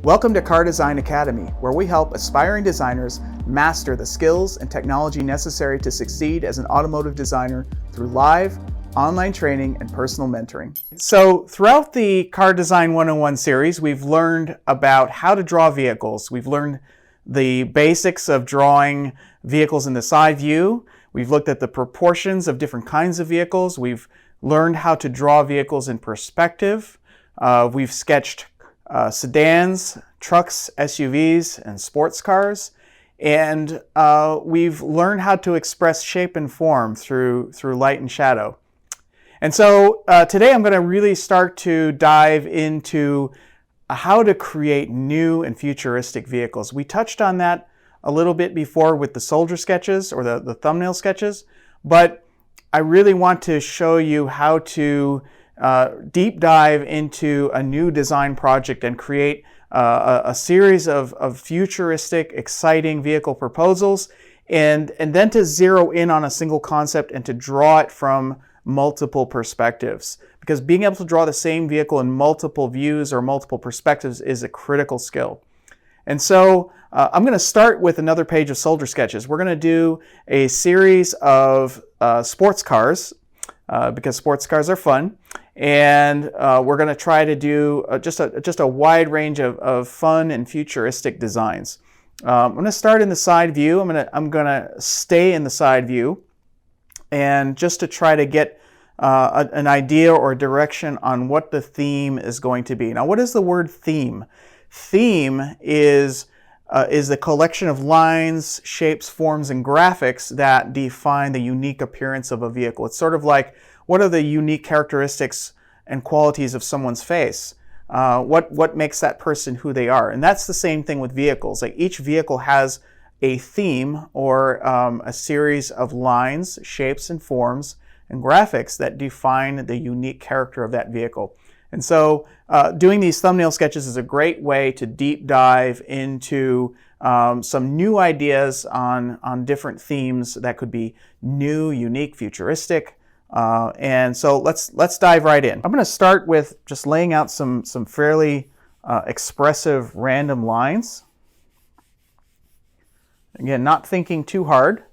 Welcome to CARDESIGN Academy, where we help aspiring designers master the skills and technology necessary to succeed as an automotive designer through live, online training, and personal mentoring. So throughout the Car Design 101 series, we've learned about how to draw vehicles. We've learned the basics of drawing vehicles in the side view. We've looked at the proportions of different kinds of vehicles. We've learned how to draw vehicles in perspective. We've sketched sedans, trucks, SUVs, and sports cars. And we've learned how to express shape and form through light and shadow. And so today I'm going to really start to dive into how to create new and futuristic vehicles. We touched on that a little bit before with the soldier sketches or the thumbnail sketches, but I really want to show you how to deep dive into a new design project and create a series of futuristic, exciting vehicle proposals, and then to zero in on a single concept and to draw it from multiple perspectives. Because being able to draw the same vehicle in multiple views or multiple perspectives is a critical skill. And so I'm going to start with another page of soldier sketches. We're going to do a series of sports cars because sports cars are fun. And we're going to try to do just a wide range of fun and futuristic designs. I'm going to start in the side view. I'm going to stay in the side view, and just to try to get an idea or direction on what the theme is going to be. Now, what is the word theme? Theme is the collection of lines, shapes, forms, and graphics that define the unique appearance of a vehicle. It's sort of like, what are the unique characteristics and qualities of someone's face? What makes that person who they are? And that's the same thing with vehicles. Like, each vehicle has a theme or a series of lines, shapes, and forms and graphics that define the unique character of that vehicle. And so doing these thumbnail sketches is a great way to deep dive into some new ideas on different themes that could be new, unique, futuristic. And so let's dive right in. I'm going to start with just laying out some fairly expressive random lines. Again, not thinking too hard,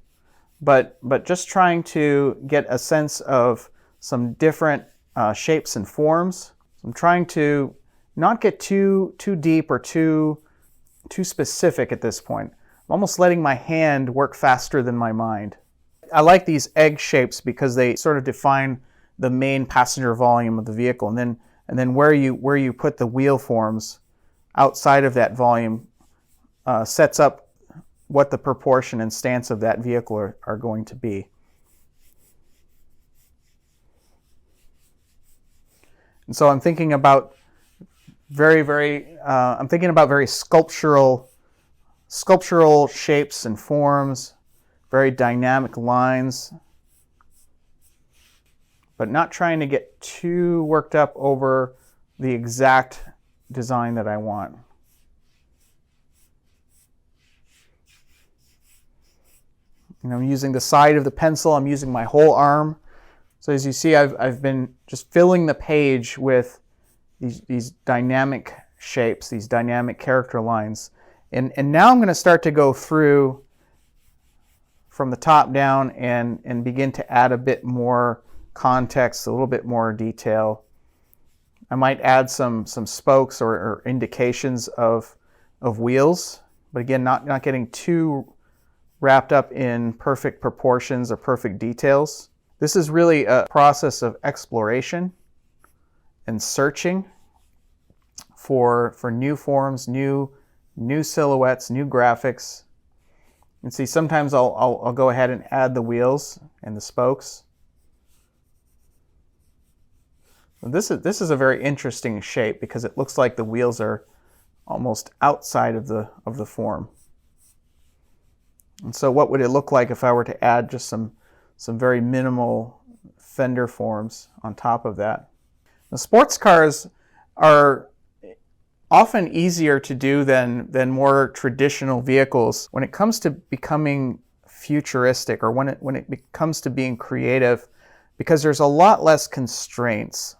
but just trying to get a sense of some different shapes and forms. So I'm trying to not get too deep or too specific at this point. I'm almost letting my hand work faster than my mind. I like these egg shapes because they sort of define the main passenger volume of the vehicle, and then where you put the wheel forms outside of that volume sets up what the proportion and stance of that vehicle are going to be. And so I'm thinking about very sculptural shapes and forms, very dynamic lines, but not trying to get too worked up over the exact design that I want. And I'm using the side of the pencil, I'm using my whole arm. So as you see, I've been just filling the page with these dynamic shapes, these dynamic character lines. And now I'm going to start to go through from the top down and begin to add a bit more context, a little bit more detail. I might add some spokes or indications of wheels, but again, not getting too wrapped up in perfect proportions or perfect details. This is really a process of exploration and searching for new forms, new silhouettes, new graphics. And see, sometimes I'll go ahead and add the wheels and the spokes. This is a very interesting shape because it looks like the wheels are almost outside of the form. And so what would it look like if I were to add just some very minimal fender forms on top of that? The sports cars are often easier to do than more traditional vehicles when it comes to becoming futuristic, or when it comes to being creative, because there's a lot less constraints.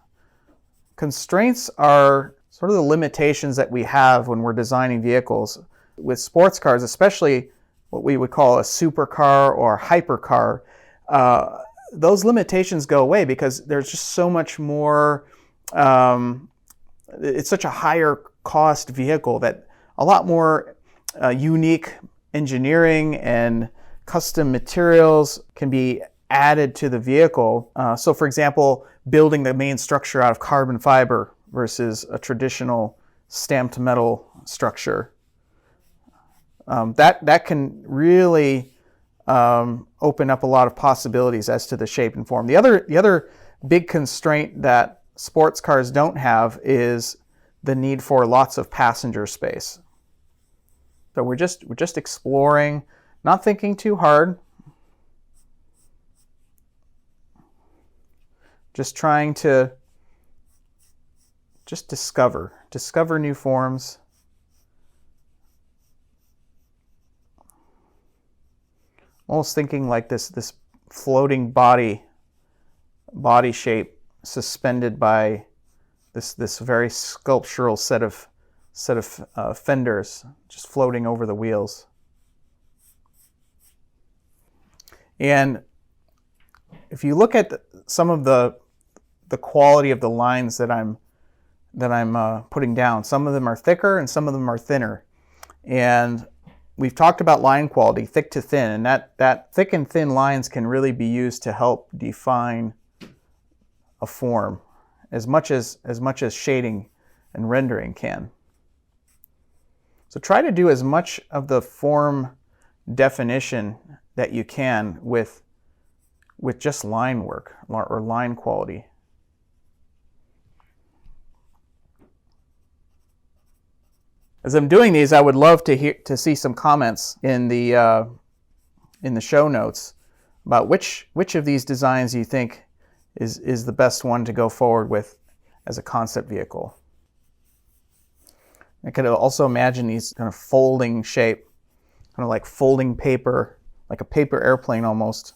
Constraints are sort of the limitations that we have when we're designing vehicles. With sports cars, especially what we would call a supercar or hypercar, those limitations go away because there's just so much more, it's such a higher cost vehicle that a lot more unique engineering and custom materials can be added to the vehicle. So for example, building the main structure out of carbon fiber versus a traditional stamped metal structure. That can really open up a lot of possibilities as to the shape and form. The other big constraint that sports cars don't have is the need for lots of passenger space. So we're just exploring, not thinking too hard, just trying to discover new forms. Almost thinking like this floating body shape suspended by this very sculptural set of fenders just floating over the wheels. And if you look at some of the quality of the lines that I'm putting down, some of them are thicker and some of them are thinner. And we've talked about line quality, thick to thin, and that thick and thin lines can really be used to help define a form as much as shading and rendering can. So try to do as much of the form definition that you can with just line work or line quality. As I'm doing these, I would love to see some comments in the show notes about which of these designs you think is the best one to go forward with as a concept vehicle. I could also imagine these kind of folding shape, kind of like folding paper, like a paper airplane almost,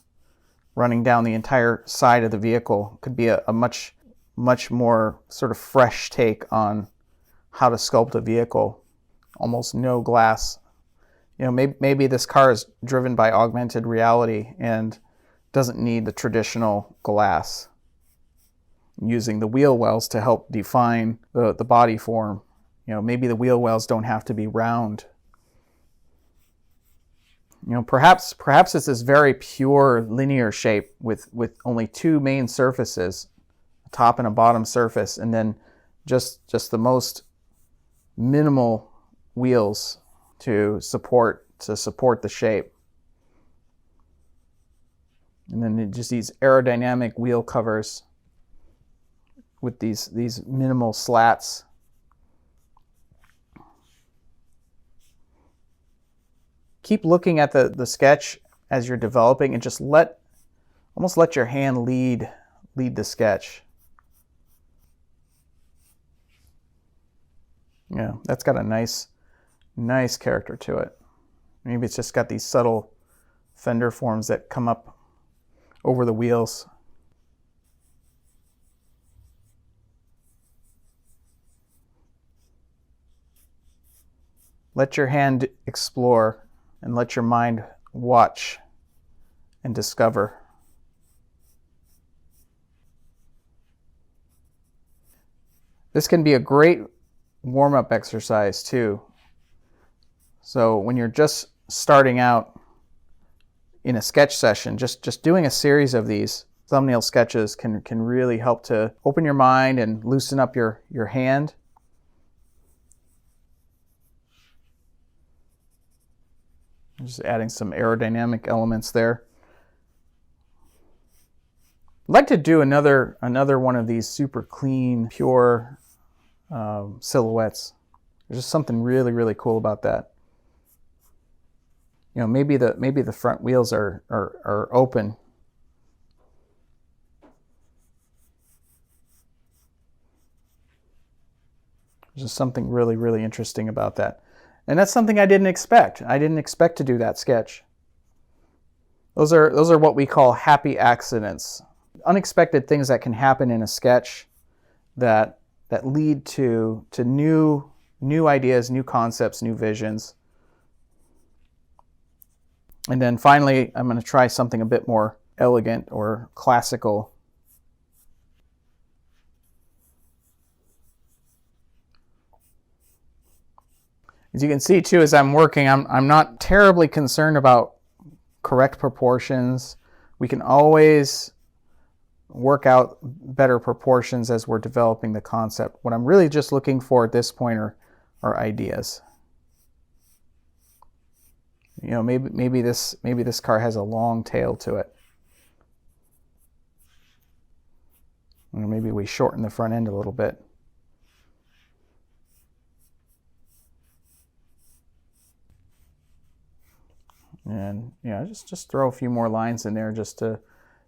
running down the entire side of the vehicle. Could be a much more sort of fresh take on how to sculpt a vehicle. Almost no glass. You know, maybe this car is driven by augmented reality and doesn't need the traditional glass. Using the wheel wells to help define the body form. You know, maybe the wheel wells don't have to be round. You know, perhaps it's this very pure linear shape with only two main surfaces, a top and a bottom surface, and then just the most minimal wheels to support the shape. And then just these aerodynamic wheel covers with these minimal slats. Keep looking at the sketch as you're developing and just almost let your hand lead the sketch. Yeah, that's got a nice character to it. Maybe it's just got these subtle fender forms that come up over the wheels. Let your hand explore and let your mind watch and discover. This can be a great warm-up exercise too. So when you're just starting out in a sketch session, just doing a series of these thumbnail sketches can really help to open your mind and loosen up your hand. Just adding some aerodynamic elements there. I'd like to do another one of these super clean, pure silhouettes. There's just something really cool about that. You know, maybe the front wheels are open. There's just something really interesting about that. And that's something I didn't expect. I didn't expect to do that sketch. Those are what we call happy accidents. Unexpected things that can happen in a sketch that that lead to new ideas, new concepts, new visions. And then finally, I'm going to try something a bit more elegant or classical. As you can see too, as I'm working, I'm not terribly concerned about correct proportions. We can always work out better proportions as we're developing the concept. What I'm really just looking for at this point are ideas. You know, maybe this car has a long tail to it. Or maybe we shorten the front end a little bit. And yeah, just throw a few more lines in there just to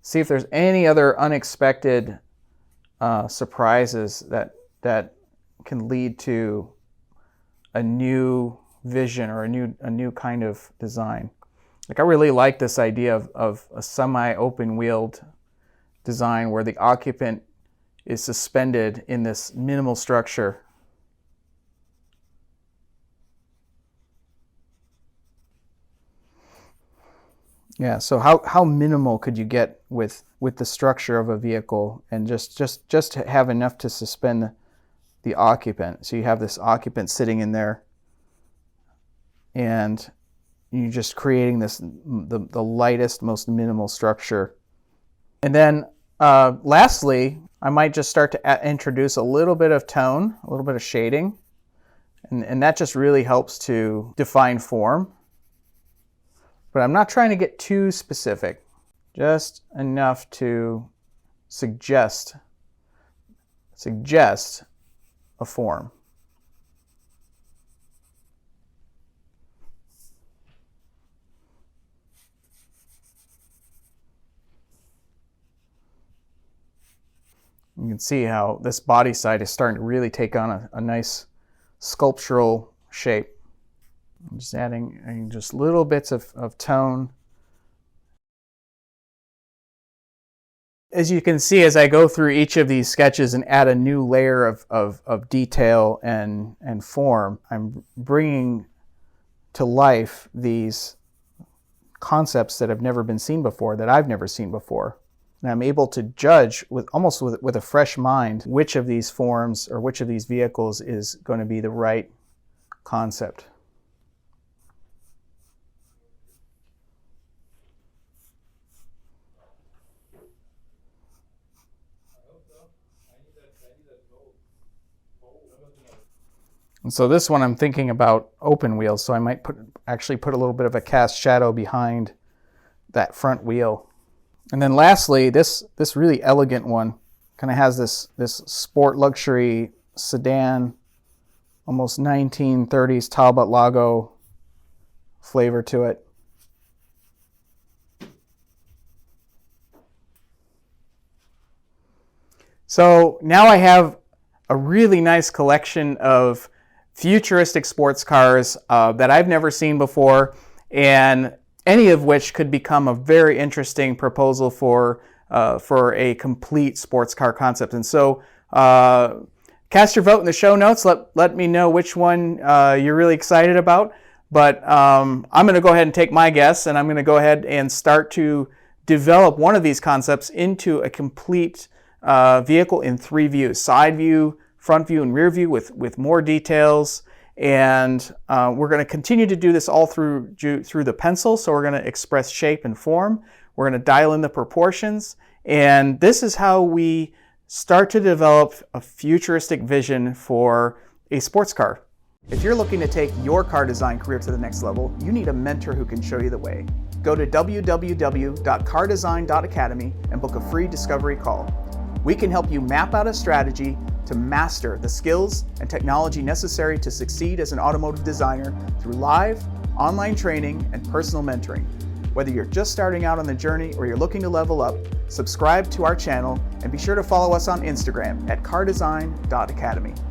see if there's any other unexpected surprises that can lead to a new vision or a new kind of design. Like, I really like this idea of a semi-open wheeled design where the occupant is suspended in this minimal structure. Yeah, so how minimal could you get with the structure of a vehicle, and just have enough to suspend the occupant. So you have this occupant sitting in there, and you're just creating the lightest, most minimal structure. And then lastly, I might just start to introduce a little bit of tone, a little bit of shading, and that just really helps to define form. But I'm not trying to get too specific, just enough to suggest a form. You can see how this body side is starting to really take on a nice sculptural shape. I'm just adding just little bits of tone. As you can see, as I go through each of these sketches and add a new layer of detail and form, I'm bringing to life these concepts that have never been seen before, that I've never seen before. And I'm able to judge almost with a fresh mind which of these forms or which of these vehicles is going to be the right concept. And so this one I'm thinking about open wheels, so I might actually put a little bit of a cast shadow behind that front wheel. And then lastly, this really elegant one kind of has this sport luxury sedan, almost 1930s Talbot Lago flavor to it. So now I have a really nice collection of futuristic sports cars that I've never seen before, and any of which could become a very interesting proposal for a complete sports car concept. And so cast your vote in the show notes. Let me know which one you're really excited about. But I'm going to go ahead and take my guess, and I'm going to go ahead and start to develop one of these concepts into a complete vehicle in 3 views: side view, front view, and rear view with more details. And we're going to continue to do this all through the pencil. So we're going to express shape and form. We're going to dial in the proportions. And this is how we start to develop a futuristic vision for a sports car. If you're looking to take your car design career to the next level, you need a mentor who can show you the way. Go to www.CARDESIGN.ACADEMY and book a free discovery call. We can help you map out a strategy to master the skills and technology necessary to succeed as an automotive designer through live, online training, and personal mentoring. Whether you're just starting out on the journey or you're looking to level up, subscribe to our channel and be sure to follow us on Instagram at CARDESIGN.ACADEMY.